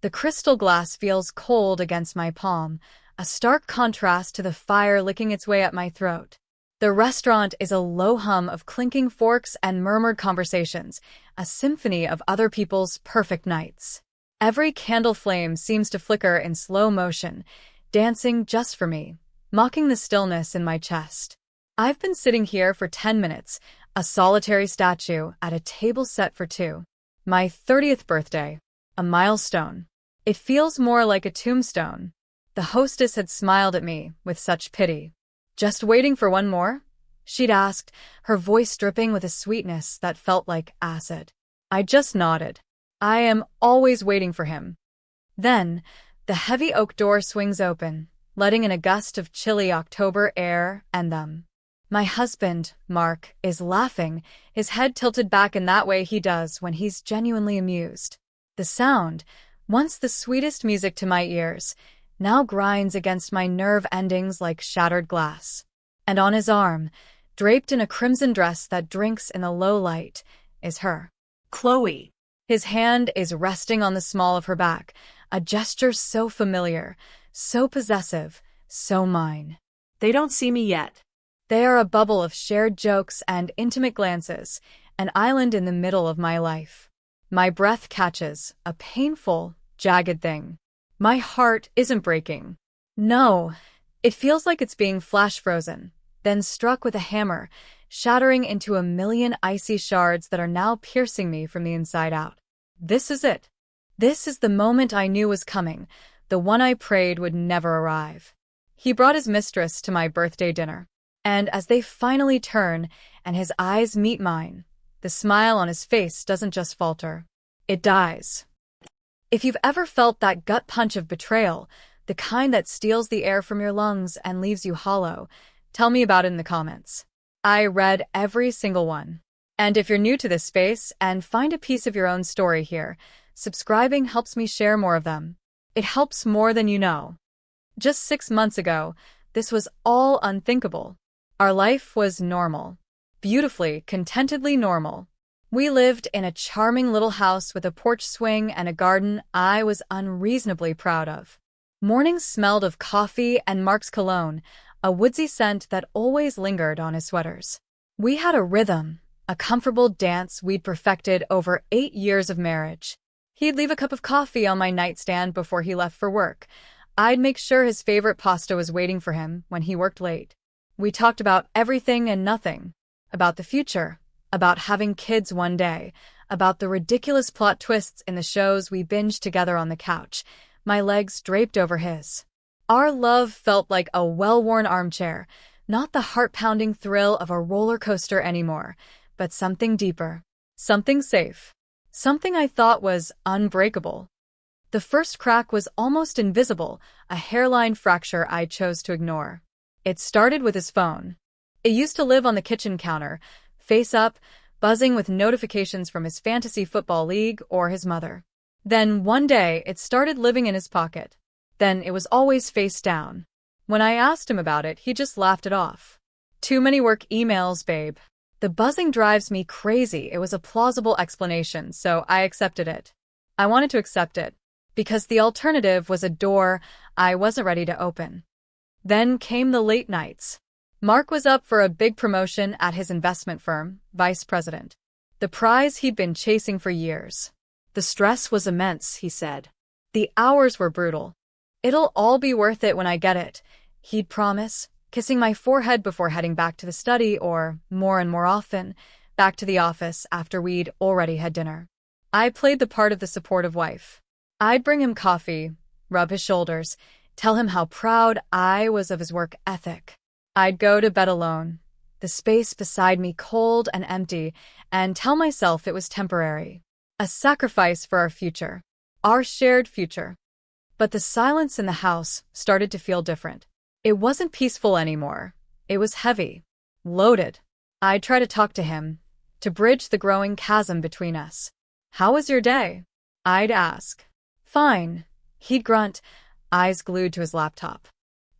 The crystal glass feels cold against my palm, a stark contrast to the fire licking its way up my throat. The restaurant is a low hum of clinking forks and murmured conversations, a symphony of other people's perfect nights. Every candle flame seems to flicker in slow motion, dancing just for me, mocking the stillness in my chest. I've been sitting here for 10 minutes, a solitary statue at a table set for two. My 30th birthday. A milestone. It feels more like a tombstone. The hostess had smiled at me with such pity. "Just waiting for one more?" she'd asked, her voice dripping with a sweetness that felt like acid. I just nodded. I am always waiting for him. Then, the heavy oak door swings open, letting in a gust of chilly October air and them. My husband, Mark, is laughing, his head tilted back in that way he does when he's genuinely amused. The sound, once the sweetest music to my ears, now grinds against my nerve endings like shattered glass. And on his arm, draped in a crimson dress that drinks in the low light, is her. Chloe. His hand is resting on the small of her back, a gesture so familiar, so possessive, so mine. They don't see me yet. They are a bubble of shared jokes and intimate glances, an island in the middle of my life. My breath catches, a painful, jagged thing. My heart isn't breaking. No, it feels like it's being flash frozen, then struck with a hammer, shattering into a million icy shards that are now piercing me from the inside out. This is it. This is the moment I knew was coming, the one I prayed would never arrive. He brought his mistress to my birthday dinner, and as they finally turn and his eyes meet mine, the smile on his face doesn't just falter. It dies. If you've ever felt that gut punch of betrayal, the kind that steals the air from your lungs and leaves you hollow, tell me about it in the comments. I read every single one. And if you're new to this space and find a piece of your own story here, subscribing helps me share more of them. It helps more than you know. Just 6 months ago, this was all unthinkable. Our life was normal. Beautifully, contentedly normal. We lived in a charming little house with a porch swing and a garden I was unreasonably proud of. Mornings smelled of coffee and Mark's cologne, a woodsy scent that always lingered on his sweaters. We had a rhythm, a comfortable dance we'd perfected over 8 years of marriage. He'd leave a cup of coffee on my nightstand before he left for work. I'd make sure his favorite pasta was waiting for him when he worked late. We talked about everything and nothing. About the future, about having kids one day, about the ridiculous plot twists in the shows we binged together on the couch, my legs draped over his. Our love felt like a well-worn armchair, not the heart-pounding thrill of a roller coaster anymore, but something deeper, something safe, something I thought was unbreakable. The first crack was almost invisible, a hairline fracture I chose to ignore. It started with his phone. It used to live on the kitchen counter, face up, buzzing with notifications from his fantasy football league or his mother. Then one day, it started living in his pocket. Then it was always face down. When I asked him about it, he just laughed it off. "Too many work emails, babe." The buzzing drives me crazy. It was a plausible explanation, so I accepted it. I wanted to accept it, because the alternative was a door I wasn't ready to open. Then came the late nights. Mark was up for a big promotion at his investment firm, vice president. The prize he'd been chasing for years. The stress was immense, he said. The hours were brutal. "It'll all be worth it when I get it," he'd promise, kissing my forehead before heading back to the study or, more and more often, back to the office after we'd already had dinner. I played the part of the supportive wife. I'd bring him coffee, rub his shoulders, tell him how proud I was of his work ethic. I'd go to bed alone, the space beside me cold and empty, and tell myself it was temporary. A sacrifice for our future. Our shared future. But the silence in the house started to feel different. It wasn't peaceful anymore. It was heavy. Loaded. I'd try to talk to him, to bridge the growing chasm between us. "How was your day?" I'd ask. "Fine," he'd grunt, eyes glued to his laptop.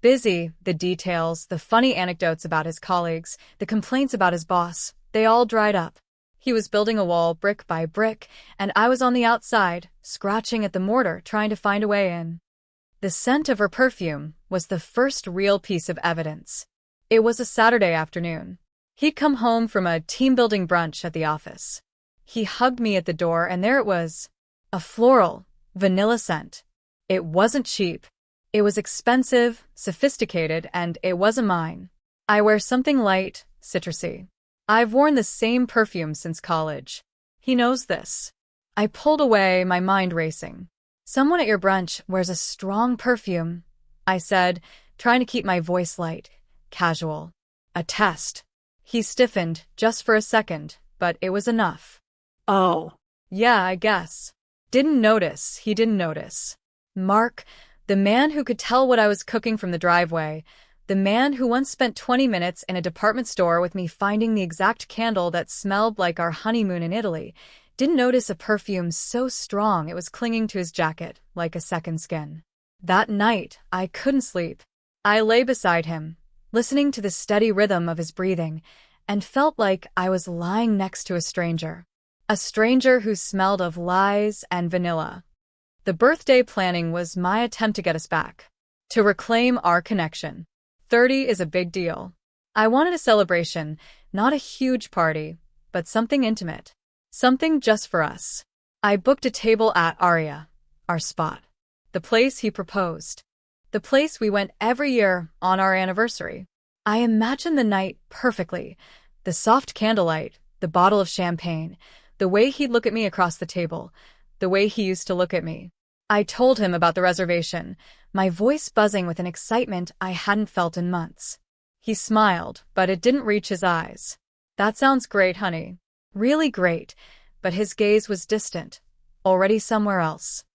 Busy, the details, the funny anecdotes about his colleagues, the complaints about his boss, they all dried up. He was building a wall brick by brick, and I was on the outside, scratching at the mortar, trying to find a way in. The scent of her perfume was the first real piece of evidence. It was a Saturday afternoon. He'd come home from a team-building brunch at the office. He hugged me at the door, and there it was. A floral, vanilla scent. It wasn't cheap. It was expensive, sophisticated, and it wasn't mine. I wear something light, citrusy. I've worn the same perfume since college. He knows this. I pulled away, my mind racing. Someone at your brunch wears a strong perfume, I said, trying to keep my voice light, casual. A test. He stiffened, just for a second, but it was enough. Oh. Yeah, I guess. Didn't notice, he didn't notice. Mark, the man who could tell what I was cooking from the driveway, the man who once spent 20 minutes in a department store with me finding the exact candle that smelled like our honeymoon in Italy, didn't notice a perfume so strong it was clinging to his jacket like a second skin. That night, I couldn't sleep. I lay beside him, listening to the steady rhythm of his breathing, and felt like I was lying next to a stranger. A stranger who smelled of lies and vanilla. The birthday planning was my attempt to get us back. To reclaim our connection. 30 is a big deal. I wanted a celebration, not a huge party, but something intimate. Something just for us. I booked a table at Aria, our spot. The place he proposed. The place we went every year on our anniversary. I imagined the night perfectly. The soft candlelight, the bottle of champagne, the way he'd look at me across the table, the way he used to look at me. I told him about the reservation, my voice buzzing with an excitement I hadn't felt in months. He smiled, but it didn't reach his eyes. That sounds great, honey. Really great, but his gaze was distant, already somewhere else.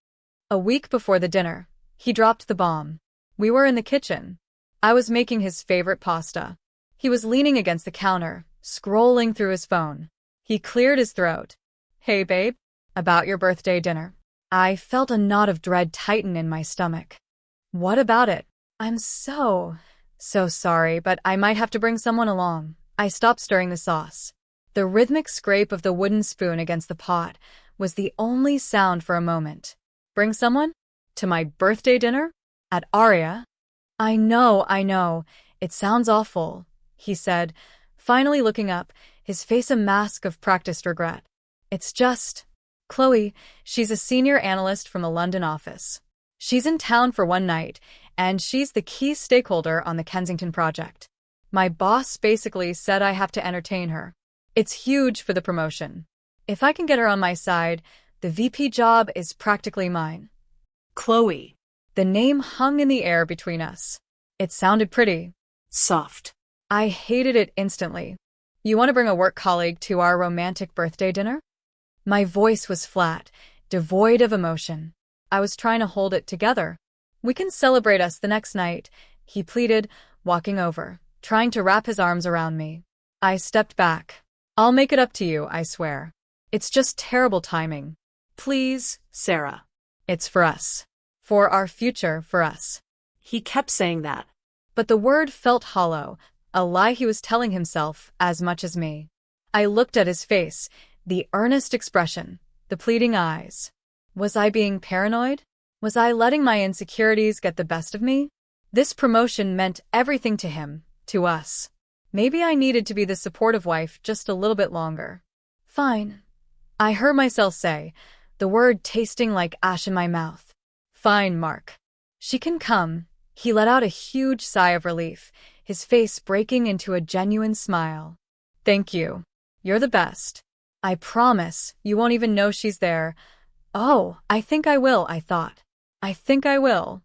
A week before the dinner, he dropped the bomb. We were in the kitchen. I was making his favorite pasta. He was leaning against the counter, scrolling through his phone. He cleared his throat. Hey, babe, about your birthday dinner. I felt a knot of dread tighten in my stomach. What about it? I'm so sorry, but I might have to bring someone along. I stopped stirring the sauce. The rhythmic scrape of the wooden spoon against the pot was the only sound for a moment. Bring someone? To my birthday dinner? At Aria? I know. It sounds awful, he said, finally looking up, his face a mask of practiced regret. It's just... Chloe, she's a senior analyst from the London office. She's in town for one night, and she's the key stakeholder on the Kensington project. My boss basically said I have to entertain her. It's huge for the promotion. If I can get her on my side, the VP job is practically mine. Chloe. The name hung in the air between us. It sounded pretty. Soft. I hated it instantly. You want to bring a work colleague to our romantic birthday dinner? My voice was flat, devoid of emotion. I was trying to hold it together. We can celebrate us the next night, he pleaded, walking over, trying to wrap his arms around me. I stepped back. I'll make it up to you, I swear. It's just terrible timing. Please, Sarah. It's for us. For our future, for us. He kept saying that. But the word felt hollow, a lie he was telling himself as much as me. I looked at his face, the earnest expression, the pleading eyes. Was I being paranoid? Was I letting my insecurities get the best of me? This promotion meant everything to him, to us. Maybe I needed to be the supportive wife just a little bit longer. Fine. I heard myself say, the word tasting like ash in my mouth. Fine, Mark. She can come. He let out a huge sigh of relief, his face breaking into a genuine smile. Thank you. You're the best. I promise, you won't even know she's there. Oh, I think I will, I thought. I think I will.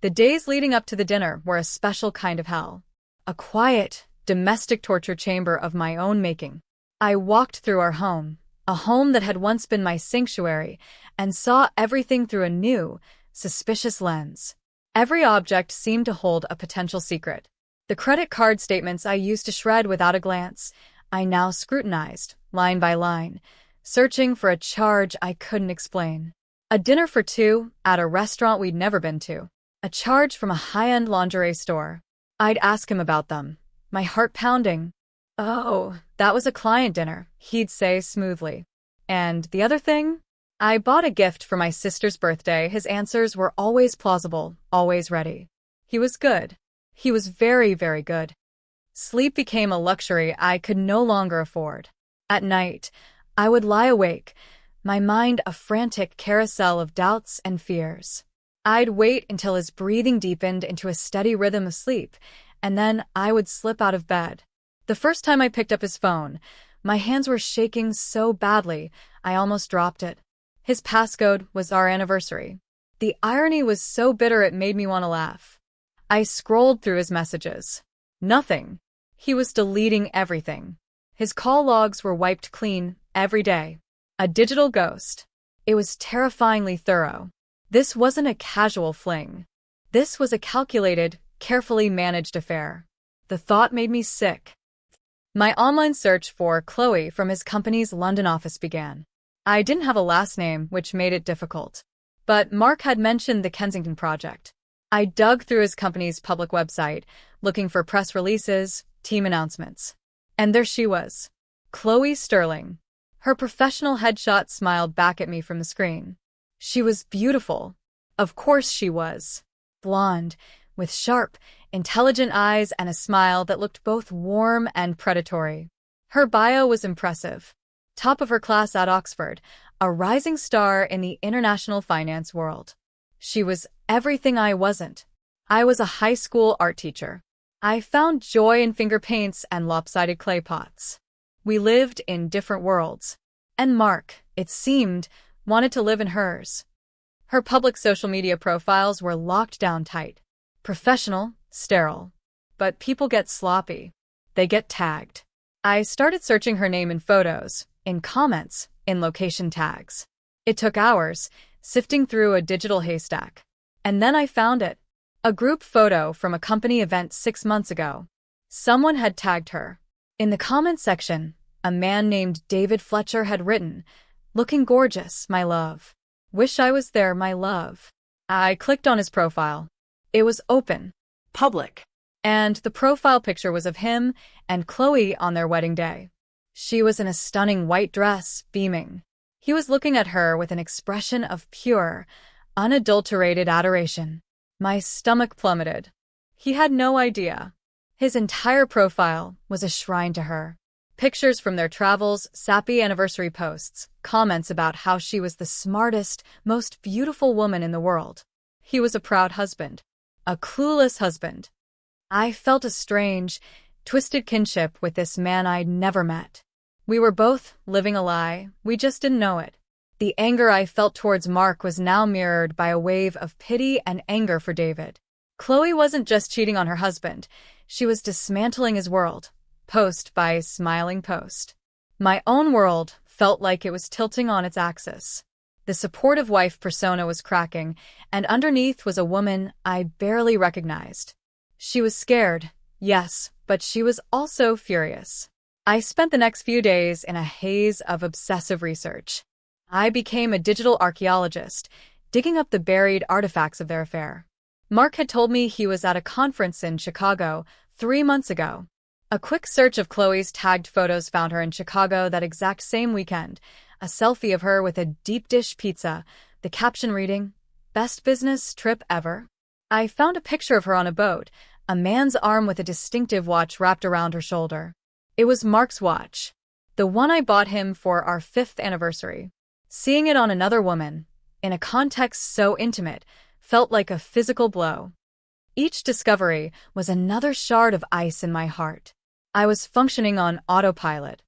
The days leading up to the dinner were a special kind of hell. A quiet, domestic torture chamber of my own making. I walked through our home, a home that had once been my sanctuary, and saw everything through a new, suspicious lens. Every object seemed to hold a potential secret. The credit card statements I used to shred without a glance, I now scrutinized, line by line, searching for a charge I couldn't explain. A dinner for two at a restaurant we'd never been to. A charge from a high-end lingerie store. I'd ask him about them, my heart pounding. "Oh, that was a client dinner," he'd say smoothly. "And the other thing? I bought a gift for my sister's birthday." His answers were always plausible, always ready. He was good. He was very, very good. Sleep became a luxury I could no longer afford. At night, I would lie awake, my mind a frantic carousel of doubts and fears. I'd wait until his breathing deepened into a steady rhythm of sleep, and then I would slip out of bed. The first time I picked up his phone, my hands were shaking so badly I almost dropped it. His passcode was our anniversary. The irony was so bitter it made me want to laugh. I scrolled through his messages. Nothing. He was deleting everything. His call logs were wiped clean every day. A digital ghost. It was terrifyingly thorough. This wasn't a casual fling. This was a calculated, carefully managed affair. The thought made me sick. My online search for Chloe from his company's London office began. I didn't have a last name, which made it difficult. But Mark had mentioned the Kensington project. I dug through his company's public website, looking for press releases, team announcements. And there she was. Chloe Sterling. Her professional headshot smiled back at me from the screen. She was beautiful. Of course she was. Blonde, with sharp, intelligent eyes and a smile that looked both warm and predatory. Her bio was impressive. Top of her class at Oxford, a rising star in the international finance world. She was everything I wasn't. I was a high school art teacher. I found joy in finger paints and lopsided clay pots. We lived in different worlds. And Mark, it seemed, wanted to live in hers. Her public social media profiles were locked down tight. Professional, sterile. But people get sloppy. They get tagged. I started searching her name in photos, in comments, in location tags. It took hours, sifting through a digital haystack. And then I found it. A group photo from a company event 6 months ago. Someone had tagged her. In the comments section, a man named David Fletcher had written, "Looking gorgeous, my love. Wish I was there, my love." I clicked on his profile. It was open. Public. And the profile picture was of him and Chloe on their wedding day. She was in a stunning white dress, beaming. He was looking at her with an expression of pure, unadulterated adoration. My stomach plummeted. He had no idea. His entire profile was a shrine to her. Pictures from their travels, sappy anniversary posts, comments about how she was the smartest, most beautiful woman in the world. He was a proud husband. A clueless husband. I felt a strange, twisted kinship with this man I'd never met. We were both living a lie, we just didn't know it. The anger I felt towards Mark was now mirrored by a wave of pity and anger for David. Chloe wasn't just cheating on her husband, she was dismantling his world, post by smiling post. My own world felt like it was tilting on its axis. The supportive wife persona was cracking, and underneath was a woman I barely recognized. She was scared, yes, but she was also furious. I spent the next few days in a haze of obsessive research. I became a digital archaeologist, digging up the buried artifacts of their affair. Mark had told me he was at a conference in Chicago 3 months ago. A quick search of Chloe's tagged photos found her in Chicago that exact same weekend, a selfie of her with a deep dish pizza, the caption reading, "Best business trip ever." I found a picture of her on a boat, a man's arm with a distinctive watch wrapped around her shoulder. It was Mark's watch, the one I bought him for our 5th anniversary. Seeing it on another woman, in a context so intimate, felt like a physical blow. Each discovery was another shard of ice in my heart. I was functioning on autopilot.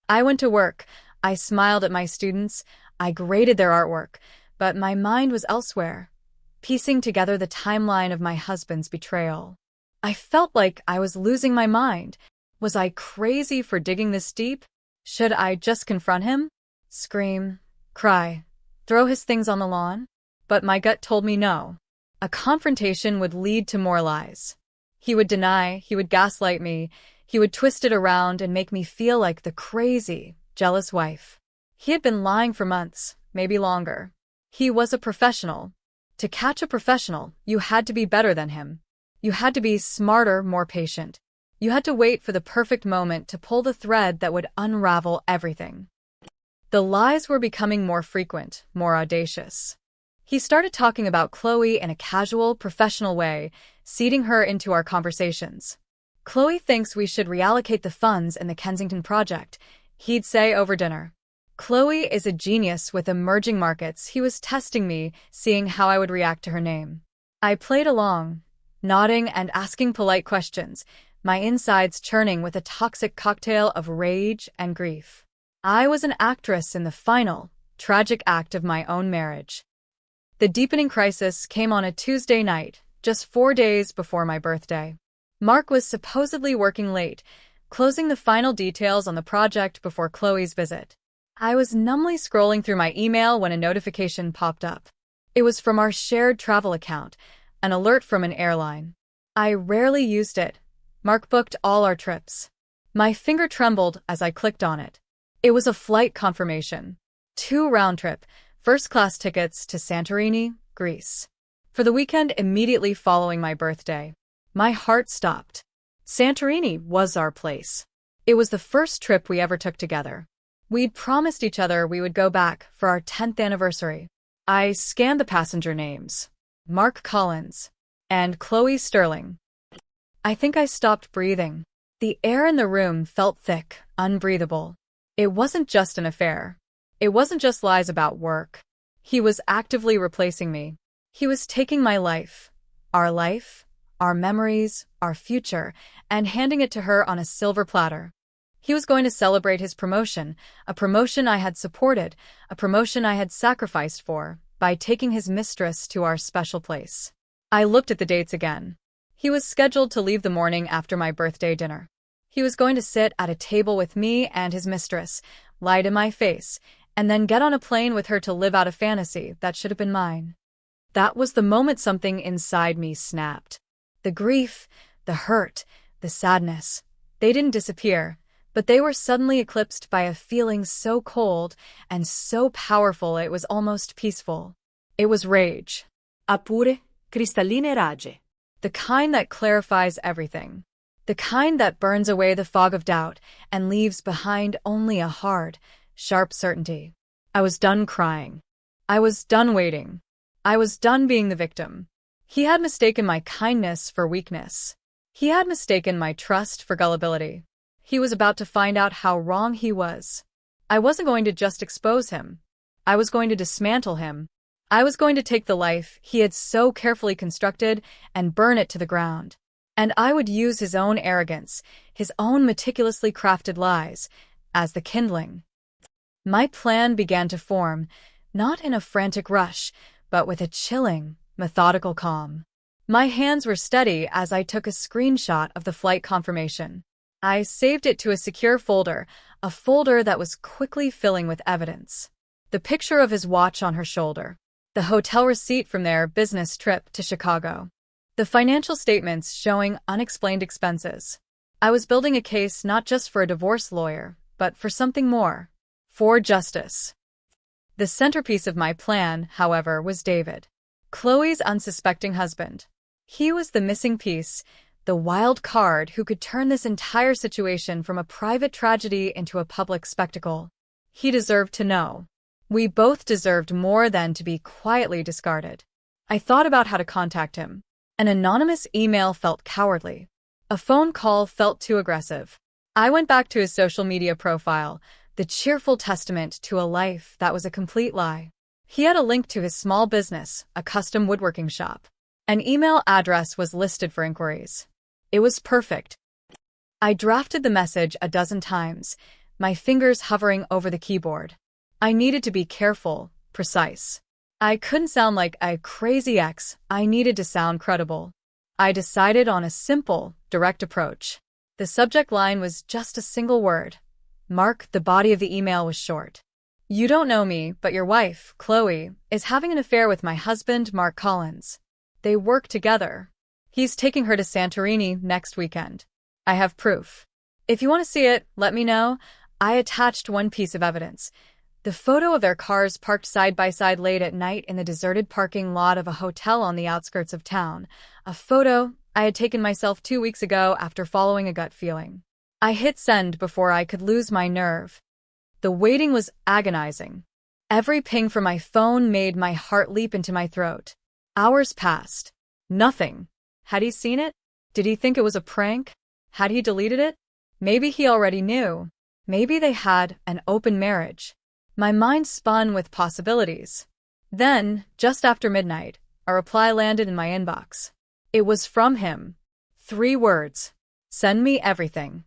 I went to work, I smiled at my students, I graded their artwork, but my mind was elsewhere, piecing together the timeline of my husband's betrayal. I felt like I was losing my mind. Was I crazy for digging this deep? Should I just confront him? Scream, cry, throw his things on the lawn? But my gut told me no. A confrontation would lead to more lies. He would deny, he would gaslight me, he would twist it around and make me feel like the crazy, jealous wife. He had been lying for months, maybe longer. He was a professional. To catch a professional, you had to be better than him. You had to be smarter, more patient. You had to wait for the perfect moment to pull the thread that would unravel everything. The lies were becoming more frequent, more audacious. He started talking about Chloe in a casual, professional way, seeding her into our conversations. Chloe thinks we should reallocate the funds in the Kensington project, he'd say over dinner. Chloe is a genius with emerging markets. He was testing me, seeing how I would react to her name. I played along, nodding and asking polite questions, my insides churning with a toxic cocktail of rage and grief. I was an actress in the final, tragic act of my own marriage. The deepening crisis came on a Tuesday night, just 4 days before my birthday. Mark was supposedly working late, closing the final details on the project before Chloe's visit. I was numbly scrolling through my email when a notification popped up. It was from our shared travel account, an alert from an airline. I rarely used it. Mark booked all our trips. My finger trembled as I clicked on it. It was a flight confirmation. 2 round-trip, first-class tickets to Santorini, Greece. For the weekend immediately following my birthday. My heart stopped. Santorini was our place. It was the first trip we ever took together. We'd promised each other we would go back for our 10th anniversary. I scanned the passenger names. Mark Collins and Chloe Sterling. I think I stopped breathing. The air in the room felt thick, unbreathable. It wasn't just an affair. It wasn't just lies about work. He was actively replacing me. He was taking my life, our memories, our future, and handing it to her on a silver platter. He was going to celebrate his promotion, a promotion I had supported, a promotion I had sacrificed for, by taking his mistress to our special place. I looked at the dates again. He was scheduled to leave the morning after my birthday dinner. He was going to sit at a table with me and his mistress, lie to my face, and then get on a plane with her to live out a fantasy that should have been mine. That was the moment something inside me snapped. The grief, the hurt, the sadness, they didn't disappear, but they were suddenly eclipsed by a feeling so cold and so powerful it was almost peaceful. It was rage. Appure, cristalline rage. The kind that clarifies everything. The kind that burns away the fog of doubt and leaves behind only a hard, sharp certainty. I was done crying. I was done waiting. I was done being the victim. He had mistaken my kindness for weakness. He had mistaken my trust for gullibility. He was about to find out how wrong he was. I wasn't going to just expose him. I was going to dismantle him. I was going to take the life he had so carefully constructed and burn it to the ground. And I would use his own arrogance, his own meticulously crafted lies, as the kindling. My plan began to form, not in a frantic rush, but with a chilling, methodical calm. My hands were steady as I took a screenshot of the flight confirmation. I saved it to a secure folder, a folder that was quickly filling with evidence. The picture of his watch on her shoulder. The hotel receipt from their business trip to Chicago. The financial statements showing unexplained expenses. I was building a case not just for a divorce lawyer, but for something more. For justice. The centerpiece of my plan, however, was David. Chloe's unsuspecting husband. He was the missing piece, the wild card who could turn this entire situation from a private tragedy into a public spectacle. He deserved to know. We both deserved more than to be quietly discarded. I thought about how to contact him. An anonymous email felt cowardly. A phone call felt too aggressive. I went back to his social media profile, the cheerful testament to a life that was a complete lie. He had a link to his small business, a custom woodworking shop. An email address was listed for inquiries. It was perfect. I drafted the message a dozen times, my fingers hovering over the keyboard. I needed to be careful, precise. I couldn't sound like a crazy ex. I needed to sound credible. I decided on a simple, direct approach. The subject line was just a single word. Mark, the body of the email was short. You don't know me, but your wife, Chloe, is having an affair with my husband, Mark Collins. They work together. He's taking her to Santorini next weekend. I have proof. If you want to see it, let me know. I attached one piece of evidence. The photo of their cars parked side by side late at night in the deserted parking lot of a hotel on the outskirts of town. A photo I had taken myself 2 weeks ago after following a gut feeling. I hit send before I could lose my nerve. The waiting was agonizing. Every ping from my phone made my heart leap into my throat. Hours passed. Nothing. Had he seen it? Did he think it was a prank? Had he deleted it? Maybe he already knew. Maybe they had an open marriage. My mind spun with possibilities. Then, just after midnight, a reply landed in my inbox. It was from him. 3 words. Send me everything.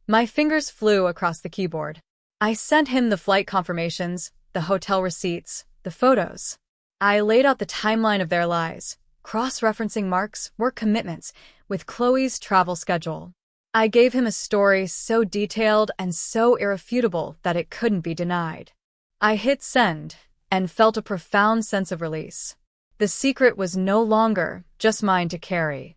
My fingers flew across the keyboard. I sent him the flight confirmations, the hotel receipts, the photos. I laid out the timeline of their lies, cross-referencing Mark's work commitments with Chloe's travel schedule. I gave him a story so detailed and so irrefutable that it couldn't be denied. I hit send and felt a profound sense of release. The secret was no longer just mine to carry.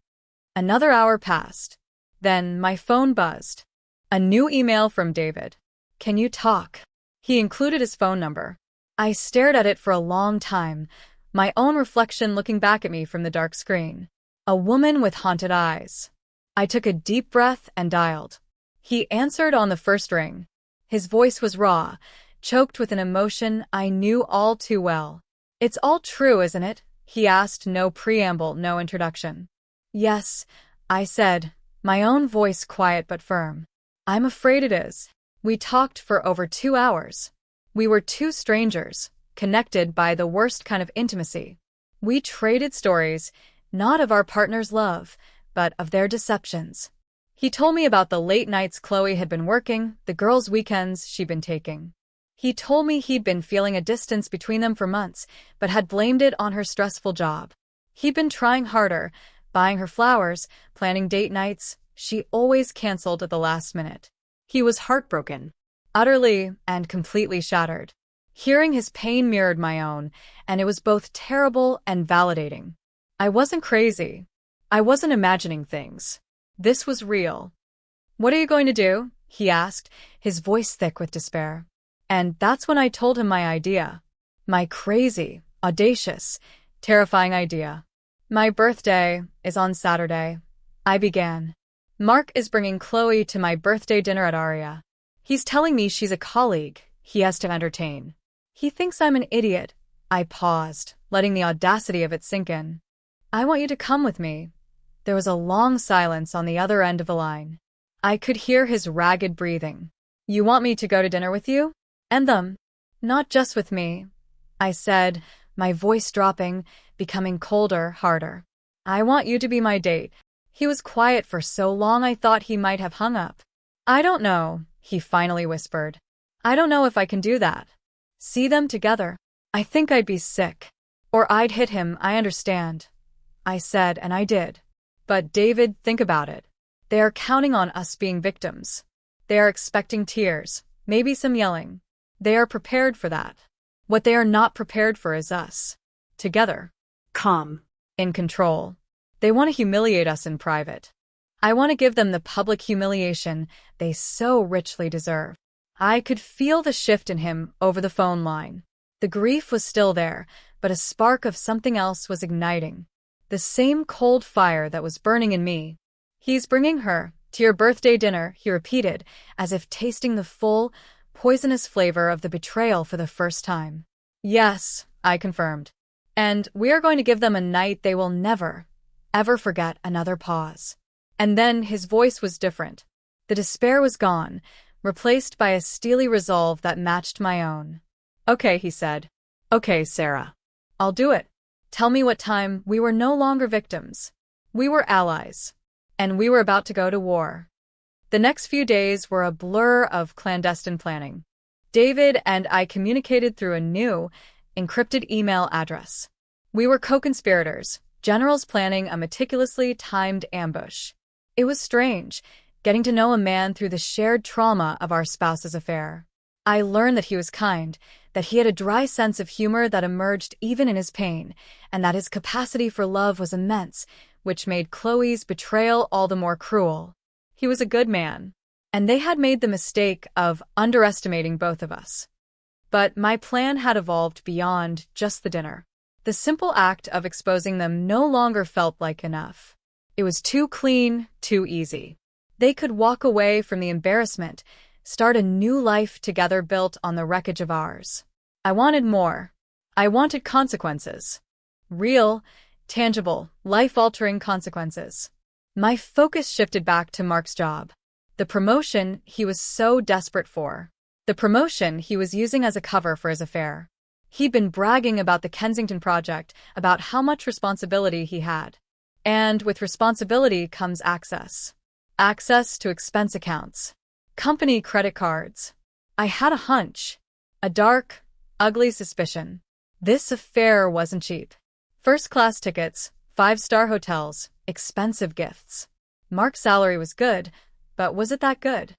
Another hour passed. Then my phone buzzed. A new email from David. Can you talk? He included his phone number. I stared at it for a long time, my own reflection looking back at me from the dark screen. A woman with haunted eyes. I took a deep breath and dialed. He answered on the first ring. His voice was raw, choked with an emotion I knew all too well. It's all true, isn't it? He asked, no preamble, no introduction. Yes, I said, my own voice quiet but firm. I'm afraid it is. We talked for over 2 hours. We were 2 strangers, connected by the worst kind of intimacy. We traded stories, not of our partner's love, but of their deceptions. He told me about the late nights Chloe had been working, the girls' weekends she'd been taking. He told me he'd been feeling a distance between them for months, but had blamed it on her stressful job. He'd been trying harder, buying her flowers, planning date nights. She always canceled at the last minute. He was heartbroken, utterly and completely shattered. Hearing his pain mirrored my own, and it was both terrible and validating. I wasn't crazy. I wasn't imagining things. This was real. What are you going to do? He asked, his voice thick with despair. And that's when I told him my idea. My crazy, audacious, terrifying idea. My birthday is on Saturday. I began. Mark is bringing Chloe to my birthday dinner at Aria. He's telling me she's a colleague he has to entertain. He thinks I'm an idiot. I paused, letting the audacity of it sink in. I want you to come with me. There was a long silence on the other end of the line. I could hear his ragged breathing. You want me to go to dinner with you? And them? Not just with me, I said, my voice dropping, becoming colder, harder. I want you to be my date. He was quiet for so long I thought he might have hung up. I don't know, he finally whispered. I don't know if I can do that. See them together. I think I'd be sick. Or I'd hit him, I understand. I said, and I did. But David, think about it. They are counting on us being victims. They are expecting tears, maybe some yelling. They are prepared for that. What they are not prepared for is us. Together. Calm. In control. They want to humiliate us in private. I want to give them the public humiliation they so richly deserve. I could feel the shift in him over the phone line. The grief was still there, but a spark of something else was igniting. The same cold fire that was burning in me. He's bringing her to your birthday dinner, he repeated, as if tasting the full, poisonous flavor of the betrayal for the first time. Yes, I confirmed. And we are going to give them a night they will never, ever forget. Another pause. And then his voice was different. The despair was gone, replaced by a steely resolve that matched my own. Okay, he said. Okay, Sarah. I'll do it. Tell me what time. We were no longer victims. We were allies. And we were about to go to war. The next few days were a blur of clandestine planning. David and I communicated through a new, encrypted email address. We were co-conspirators, generals planning a meticulously timed ambush. It was strange, getting to know a man through the shared trauma of our spouse's affair. I learned that he was kind, that he had a dry sense of humor that emerged even in his pain, and that his capacity for love was immense, which made Chloe's betrayal all the more cruel. He was a good man, and they had made the mistake of underestimating both of us. But my plan had evolved beyond just the dinner. The simple act of exposing them no longer felt like enough. It was too clean, too easy. They could walk away from the embarrassment, start a new life together built on the wreckage of ours. I wanted more. I wanted consequences. Real, tangible, life-altering consequences. My focus shifted back to Mark's job. The promotion he was so desperate for. The promotion he was using as a cover for his affair. He'd been bragging about the Kensington project, about how much responsibility he had. And with responsibility comes access. Access to expense accounts. Company credit cards. I had a hunch. A dark, ugly suspicion. This affair wasn't cheap. First-class tickets, 5-star hotels, expensive gifts. Mark's salary was good, but was it that good?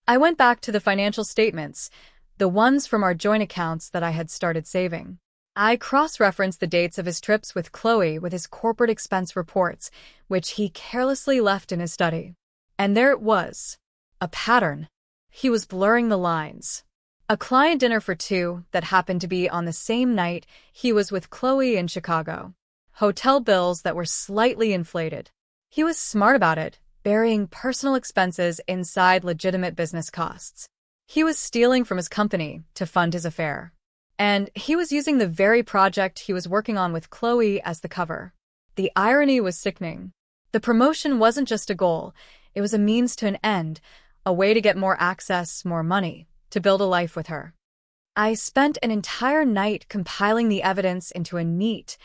I went back to the financial statements, the ones from our joint accounts that I had started saving. I cross-referenced the dates of his trips with Chloe with his corporate expense reports, which he carelessly left in his study. And there it was. A pattern. He was blurring the lines. A client dinner for two that happened to be on the same night he was with Chloe in Chicago. Hotel bills that were slightly inflated. He was smart about it, burying personal expenses inside legitimate business costs. He was stealing from his company to fund his affair. And he was using the very project he was working on with Chloe as the cover. The irony was sickening. The promotion wasn't just a goal, it was a means to an end, a way to get more access, more money, to build a life with her. I spent an entire night compiling the evidence into a neat,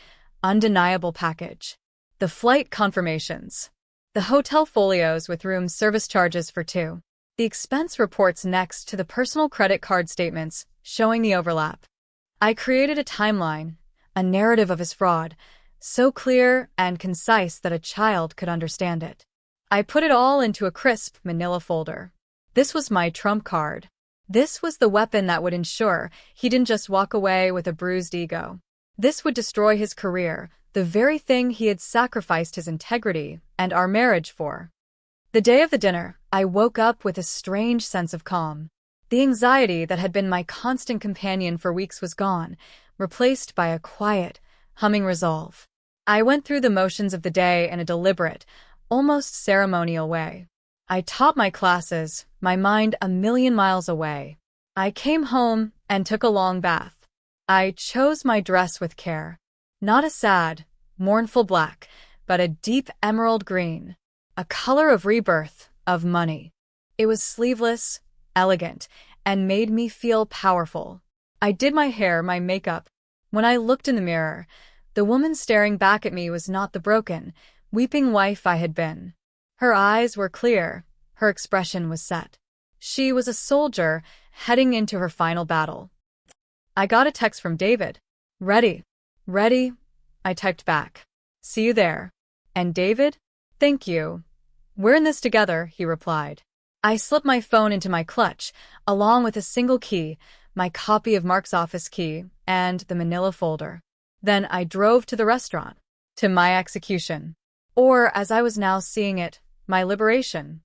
undeniable package. The flight confirmations. The hotel folios with room service charges for two. The expense reports next to the personal credit card statements, showing the overlap. I created a timeline, a narrative of his fraud, so clear and concise that a child could understand it. I put it all into a crisp manila folder. This was my trump card. This was the weapon that would ensure he didn't just walk away with a bruised ego. This would destroy his career, the very thing he had sacrificed his integrity and our marriage for. The day of the dinner, I woke up with a strange sense of calm. The anxiety that had been my constant companion for weeks was gone, replaced by a quiet, humming resolve. I went through the motions of the day in a deliberate, almost ceremonial way. I taught my classes, my mind a million miles away. I came home and took a long bath. I chose my dress with care. Not a sad, mournful black, but a deep emerald green. A color of rebirth, of money. It was sleeveless, elegant, and made me feel powerful. I did my hair, my makeup. When I looked in the mirror, the woman staring back at me was not the broken, weeping wife I had been. Her eyes were clear, her expression was set. She was a soldier heading into her final battle. I got a text from David. Ready. Ready, I typed back. See you there. And David? Thank you. We're in this together, he replied. I slipped my phone into my clutch, along with a single key, my copy of Mark's office key, and the manila folder. Then I drove to the restaurant. To my execution. Or, as I was now seeing it, my liberation.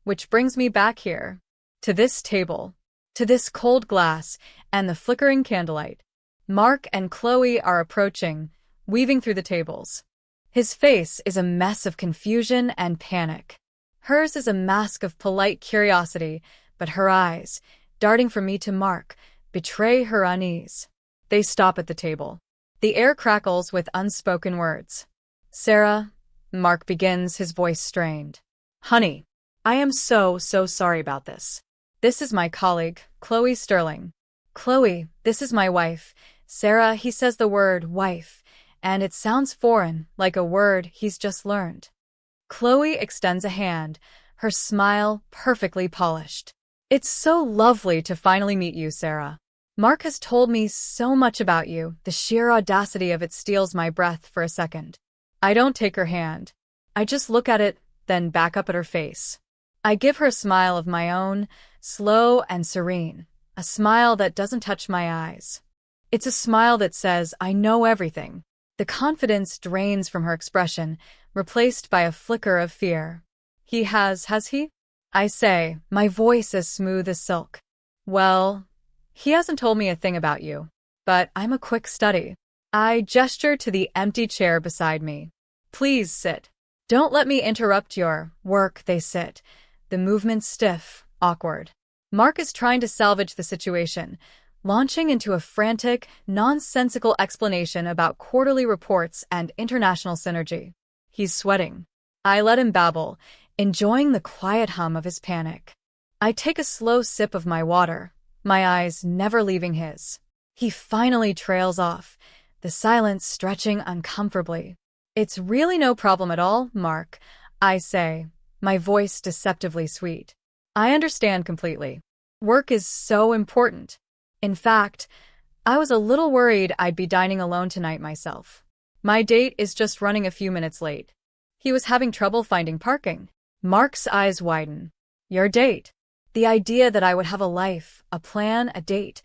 Which brings me back here. To this table. To this cold glass, and the flickering candlelight. Mark and Chloe are approaching, weaving through the tables. His face is a mess of confusion and panic. Hers is a mask of polite curiosity, but her eyes, darting from me to Mark, betray her unease. They stop at the table. The air crackles with unspoken words. Sarah, Mark begins, his voice strained. Honey, I am so sorry about this. This is my colleague, Chloe Sterling. Chloe, this is my wife. Sarah, he says the word wife, and it sounds foreign, like a word he's just learned. Chloe extends a hand, her smile perfectly polished. It's so lovely to finally meet you, Sarah. Mark has told me so much about you, the sheer audacity of it steals my breath for a second. I don't take her hand. I just look at it, then back up at her face. I give her a smile of my own, slow and serene, a smile that doesn't touch my eyes. It's a smile that says, I know everything. The confidence drains from her expression, replaced by a flicker of fear. He has he? I say, my voice as smooth as silk. Well, he hasn't told me a thing about you, but I'm a quick study. I gesture to the empty chair beside me. Please sit. Don't let me interrupt your work, they sit, the movement stiff, awkward. Mark is trying to salvage the situation, launching into a frantic, nonsensical explanation about quarterly reports and international synergy. He's sweating. I let him babble, enjoying the quiet hum of his panic. I take a slow sip of my water, my eyes never leaving his. He finally trails off, the silence stretching uncomfortably. It's really no problem at all, Mark, I say, my voice deceptively sweet. I understand completely. Work is so important. In fact, I was a little worried I'd be dining alone tonight myself. My date is just running a few minutes late. He was having trouble finding parking. Mark's eyes widen. Your date? The idea that I would have a life, a plan, a date,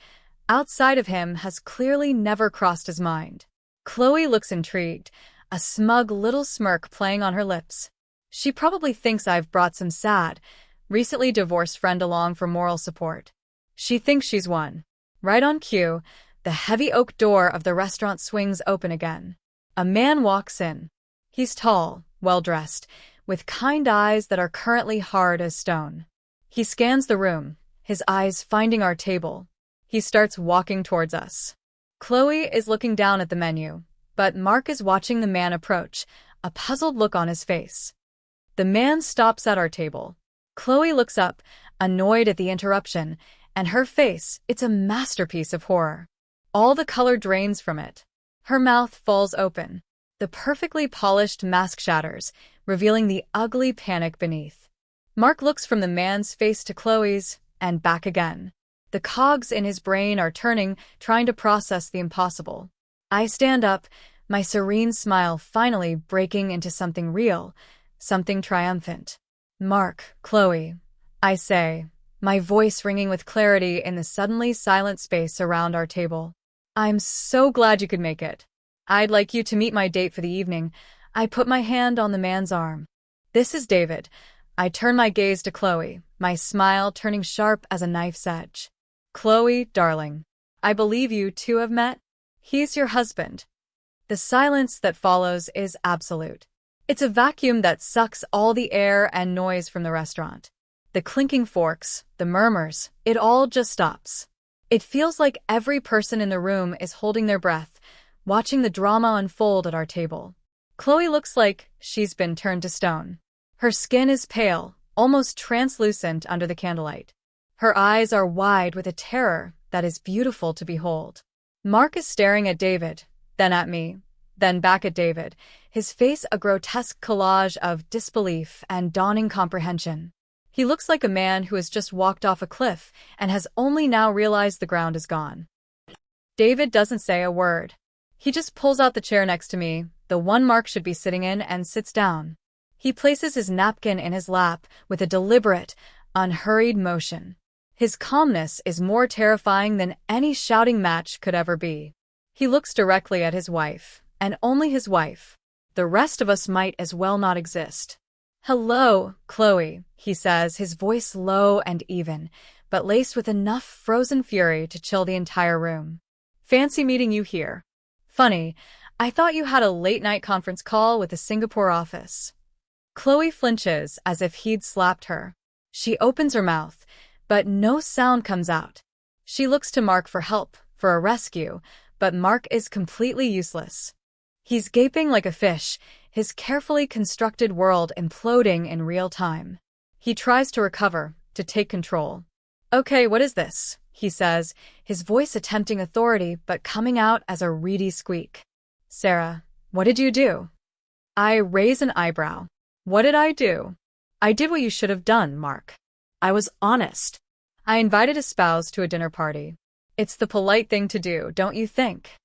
outside of him has clearly never crossed his mind. Chloe looks intrigued, a smug little smirk playing on her lips. She probably thinks I've brought some sad, recently divorced friend along for moral support. She thinks she's won. Right on cue, the heavy oak door of the restaurant swings open again. A man walks in. He's tall, well-dressed, with kind eyes that are currently hard as stone. He scans the room, his eyes finding our table. He starts walking towards us. Chloe is looking down at the menu, but Mark is watching the man approach, a puzzled look on his face. The man stops at our table. Chloe looks up, annoyed at the interruption, and her face, it's a masterpiece of horror. All the color drains from it. Her mouth falls open. The perfectly polished mask shatters, revealing the ugly panic beneath. Mark looks from the man's face to Chloe's, and back again. The cogs in his brain are turning, trying to process the impossible. I stand up, my serene smile finally breaking into something real, something triumphant. Mark, Chloe, I say, my voice ringing with clarity in the suddenly silent space around our table. I'm so glad you could make it. I'd like you to meet my date for the evening. I put my hand on the man's arm. This is David. I turn my gaze to Chloe, my smile turning sharp as a knife's edge. Chloe, darling, I believe you two have met. He's your husband. The silence that follows is absolute. It's a vacuum that sucks all the air and noise from the restaurant. The clinking forks, the murmurs, it all just stops. It feels like every person in the room is holding their breath, watching the drama unfold at our table. Chloe looks like she's been turned to stone. Her skin is pale, almost translucent under the candlelight. Her eyes are wide with a terror that is beautiful to behold. Mark is staring at David, then at me, then back at David, his face a grotesque collage of disbelief and dawning comprehension. He looks like a man who has just walked off a cliff and has only now realized the ground is gone. David doesn't say a word. He just pulls out the chair next to me, the one Mark should be sitting in, and sits down. He places his napkin in his lap with a deliberate, unhurried motion. His calmness is more terrifying than any shouting match could ever be. He looks directly at his wife, and only his wife. The rest of us might as well not exist. "Hello, Chloe," he says, his voice low and even, but laced with enough frozen fury to chill the entire room. "Fancy meeting you here. Funny, I thought you had a late-night conference call with the Singapore office." Chloe flinches as if he'd slapped her. She opens her mouth, but no sound comes out. She looks to Mark for help, for a rescue, but Mark is completely useless. He's gaping like a fish, his carefully constructed world imploding in real time. He tries to recover, to take control. "Okay, what is this?" he says, his voice attempting authority but coming out as a reedy squeak. "Sarah, what did you do?" I raise an eyebrow. "What did I do?" "I did what you should have done, Mark. I was honest. I invited a spouse to a dinner party. It's the polite thing to do, don't you think?"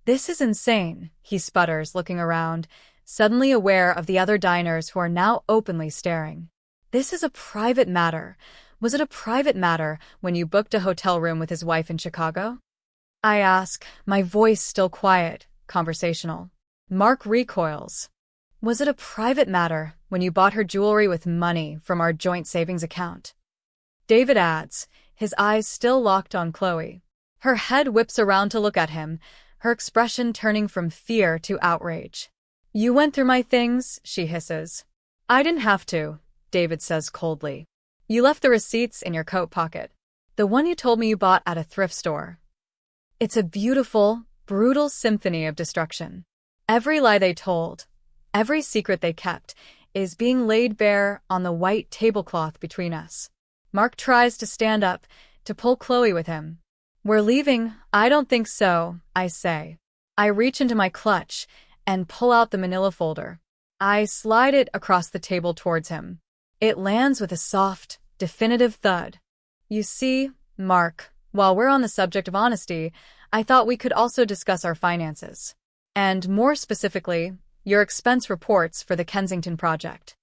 "This is insane," he sputters, looking around, suddenly aware of the other diners who are now openly staring. "This is a private matter. Was it a private matter when you booked a hotel room with his wife in Chicago?" I ask, my voice still quiet, conversational. Mark recoils. "Was it a private matter when you bought her jewelry with money from our joint savings account?" David adds, his eyes still locked on Chloe. Her head whips around to look at him, her expression turning from fear to outrage. You went through my things, she hisses. I didn't have to, David says coldly. You left the receipts in your coat pocket. The one you told me you bought at a thrift store. It's a beautiful, brutal symphony of destruction. Every lie they told, every secret they kept, is being laid bare on the white tablecloth between us. Mark tries to stand up, to pull Chloe with him. We're leaving. I don't think so, I say. I reach into my clutch and pull out the manila folder. I slide it across the table towards him. It lands with a soft, definitive thud. You see, Mark, while we're on the subject of honesty, I thought we could also discuss our finances. And more specifically, your expense reports for the Kensington project.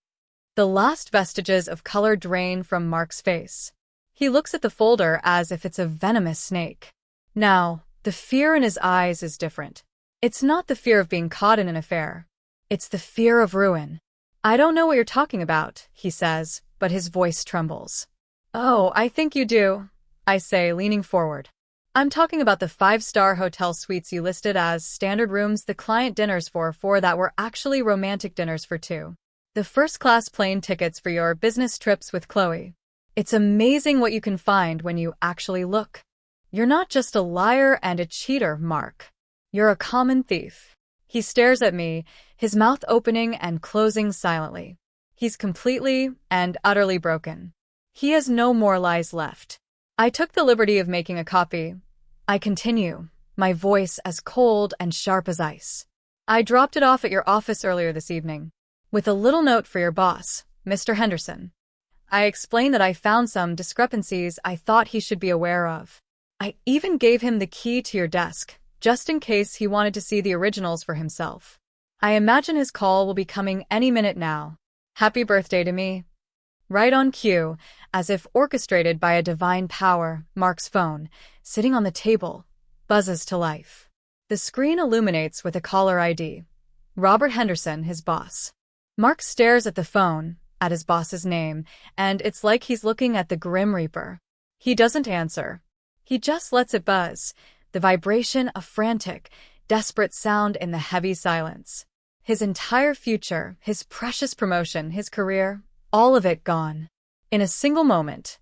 The last vestiges of color drain from Mark's face. He looks at the folder as if it's a venomous snake. Now, the fear in his eyes is different. It's not the fear of being caught in an affair. It's the fear of ruin. I don't know what you're talking about, he says, but his voice trembles. Oh, I think you do, I say, leaning forward. I'm talking about the 5-star hotel suites you listed as standard rooms the client dinners for that were actually romantic dinners for 2. The first-class plane tickets for your business trips with Chloe. It's amazing what you can find when you actually look. You're not just a liar and a cheater, Mark. You're a common thief. He stares at me, his mouth opening and closing silently. He's completely and utterly broken. He has no more lies left. I took the liberty of making a copy. I continue, my voice as cold and sharp as ice. I dropped it off at your office earlier this evening, with a little note for your boss, Mr. Henderson. I explained that I found some discrepancies I thought he should be aware of. I even gave him the key to your desk, just in case he wanted to see the originals for himself. I imagine his call will be coming any minute now. Happy birthday to me. Right on cue, as if orchestrated by a divine power, Mark's phone, sitting on the table, buzzes to life. The screen illuminates with a caller ID. Robert Henderson, his boss. Mark stares at the phone, at his boss's name, and it's like he's looking at the Grim Reaper. He doesn't answer. He just lets it buzz, the vibration a frantic, desperate sound in the heavy silence. His entire future, his precious promotion, his career, all of it gone. In a single moment.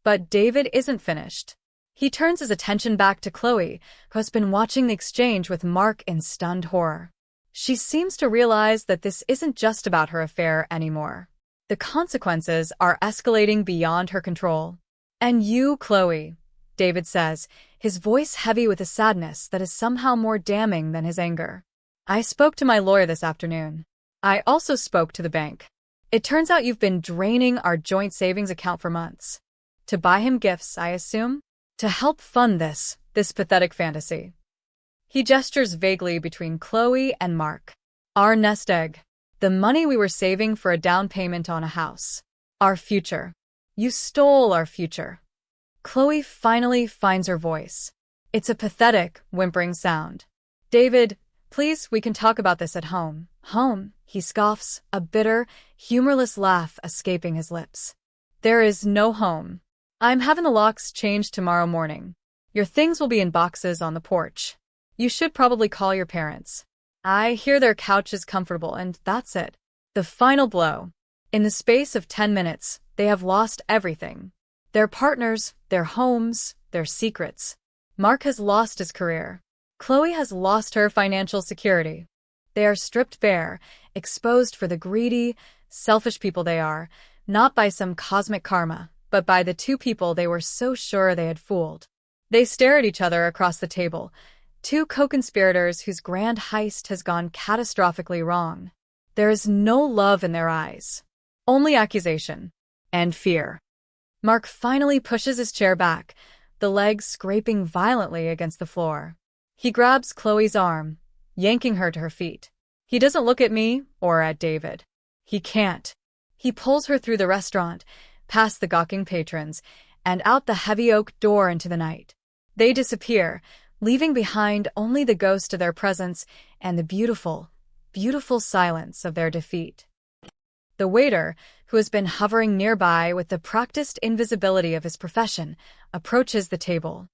But David isn't finished. He turns his attention back to Chloe, who has been watching the exchange with Mark in stunned horror. She seems to realize that this isn't just about her affair anymore. The consequences are escalating beyond her control. And you, Chloe, David says, his voice heavy with a sadness that is somehow more damning than his anger. I spoke to my lawyer this afternoon. I also spoke to the bank. It turns out you've been draining our joint savings account for months. To buy him gifts, I assume? To help fund this pathetic fantasy. He gestures vaguely between Chloe and Mark. Our nest egg. The money we were saving for a down payment on a house. Our future. You stole our future. Chloe finally finds her voice. It's a pathetic, whimpering sound. David, please, we can talk about this at home. Home, he scoffs, a bitter, humorless laugh escaping his lips. There is no home. I'm having the locks changed tomorrow morning. Your things will be in boxes on the porch. You should probably call your parents. I hear their couch is comfortable, and that's it. The final blow. In the space of 10 minutes, they have lost everything. Their partners, their homes, their secrets. Mark has lost his career. Chloe has lost her financial security. They are stripped bare, exposed for the greedy, selfish people they are, not by some cosmic karma, but by the two people they were so sure they had fooled. They stare at each other across the table, two co-conspirators whose grand heist has gone catastrophically wrong. There is no love in their eyes, only accusation and fear. Mark finally pushes his chair back, the legs scraping violently against the floor. He grabs Chloe's arm, yanking her to her feet. He doesn't look at me or at David. He can't. He pulls her through the restaurant, past the gawking patrons, and out the heavy oak door into the night. They disappear, leaving behind only the ghost of their presence and the beautiful, beautiful silence of their defeat. The waiter, who has been hovering nearby with the practiced invisibility of his profession, approaches the table.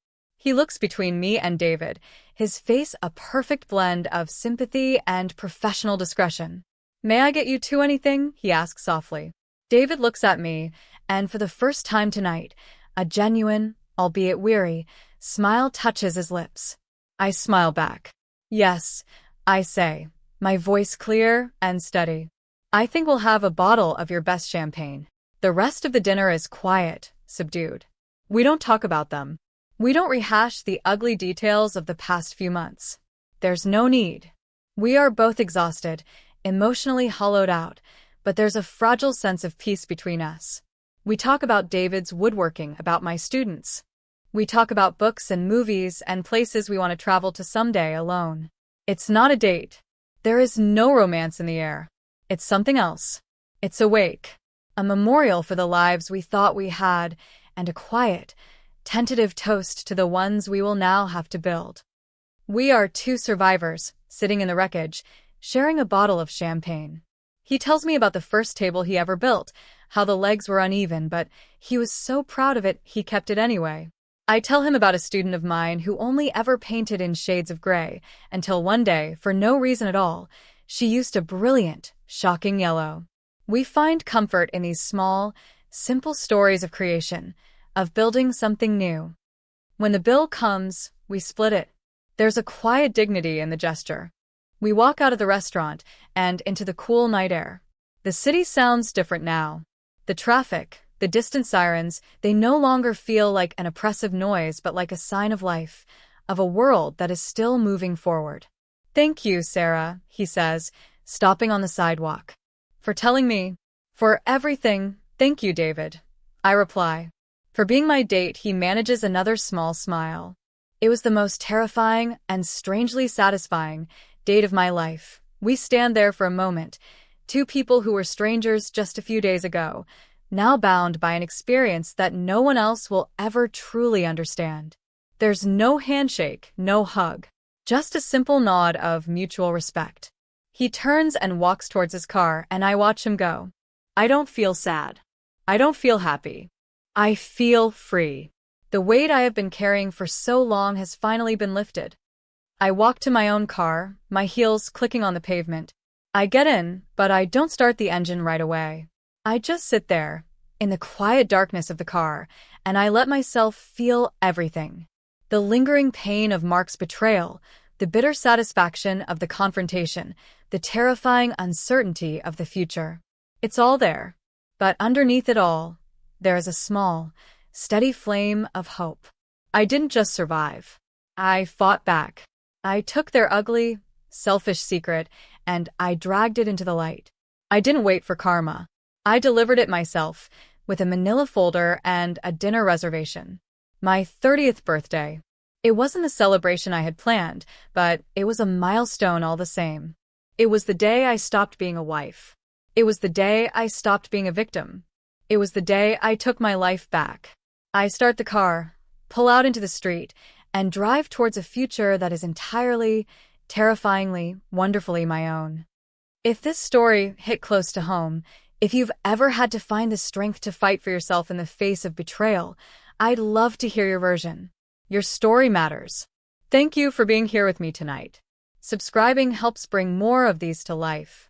He looks between me and David, his face a perfect blend of sympathy and professional discretion. "May I get you two anything?" he asks softly. David looks at me, and for the first time tonight, a genuine, albeit weary, smile touches his lips. I smile back. "Yes," I say, my voice clear and steady. "I think we'll have a bottle of your best champagne." The rest of the dinner is quiet, subdued. We don't talk about them. We don't rehash the ugly details of the past few months. There's no need. We are both exhausted, emotionally hollowed out, but there's a fragile sense of peace between us. We talk about David's woodworking, about my students. We talk about books and movies and places we want to travel to someday alone. It's not a date. There is no romance in the air. It's something else. It's a wake. A memorial for the lives we thought we had, and a quiet, tentative toast to the ones we will now have to build. We are two survivors, sitting in the wreckage, sharing a bottle of champagne. He tells me about the first table he ever built, how the legs were uneven, but he was so proud of it he kept it anyway. I tell him about a student of mine who only ever painted in shades of gray, until one day, for no reason at all, she used a brilliant, shocking yellow. We find comfort in these small, simple stories of creation, of building something new. When the bill comes, we split it. There's a quiet dignity in the gesture. We walk out of the restaurant and into the cool night air. The city sounds different now. The traffic, the distant sirens, they no longer feel like an oppressive noise but like a sign of life, of a world that is still moving forward. "Thank you, Sarah," he says, stopping on the sidewalk. "For telling me." "For everything, thank you, David," I reply. For being my date, he manages another small smile. It was the most terrifying and strangely satisfying date of my life. We stand there for a moment, two people who were strangers just a few days ago, now bound by an experience that no one else will ever truly understand. There's no handshake, no hug, just a simple nod of mutual respect. He turns and walks towards his car, and I watch him go. I don't feel sad. I don't feel happy. I feel free. The weight I have been carrying for so long has finally been lifted. I walk to my own car, my heels clicking on the pavement. I get in, but I don't start the engine right away. I just sit there, in the quiet darkness of the car, and I let myself feel everything. The lingering pain of Mark's betrayal, the bitter satisfaction of the confrontation, the terrifying uncertainty of the future. It's all there. But underneath it all, there is a small, steady flame of hope. I didn't just survive. I fought back. I took their ugly, selfish secret, and I dragged it into the light. I didn't wait for karma. I delivered it myself, with a manila folder and a dinner reservation. My 30th birthday. It wasn't the celebration I had planned, but it was a milestone all the same. It was the day I stopped being a wife. It was the day I stopped being a victim. It was the day I took my life back. I start the car, pull out into the street, and drive towards a future that is entirely, terrifyingly, wonderfully my own. If this story hit close to home, if you've ever had to find the strength to fight for yourself in the face of betrayal, I'd love to hear your version. Your story matters. Thank you for being here with me tonight. Subscribing helps bring more of these to life.